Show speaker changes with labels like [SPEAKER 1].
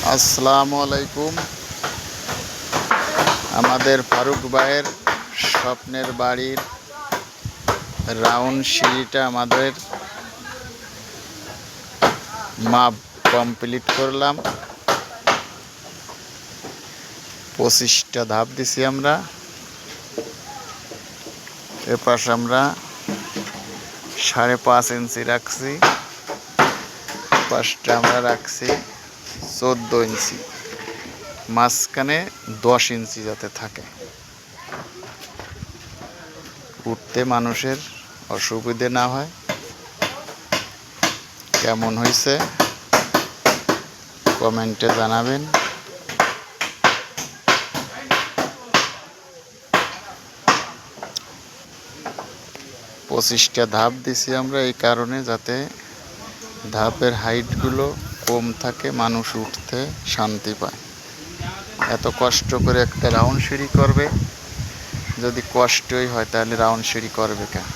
[SPEAKER 1] আসসালামু আলাইকুম। আমাদের ফারুক ভাইয়ের স্বপ্নের বাড়ির রাউন্ড সিঁড়িটা আমাদের মাপ কমপ্লিট করলাম। 25টা ধাপ দিছি আমরা। এপাশে আমরা 5.5 ইঞ্চি রাখছি, পাশটা আমরা রাখছি 14 ইঞ্চি, মাঝখানে 10 ইঞ্চি যাতে থাকে, উঠতে মানুষের অসুবিধে না হয়। কেমন হয়েছে কমেন্টে জানাবেন। পঁচিশটা ধাপ দিছি আমরা এই কারণে, যাতে ধাপের হাইটগুলো কম থাকে, মানুষ উঠতে শান্তি পায়। এত কষ্ট করে একটা রাউন্ড সিঁড়ি করবে, যদি কষ্টই হয় তাহলে রাউন্ড সিঁড়ি করবে কেন?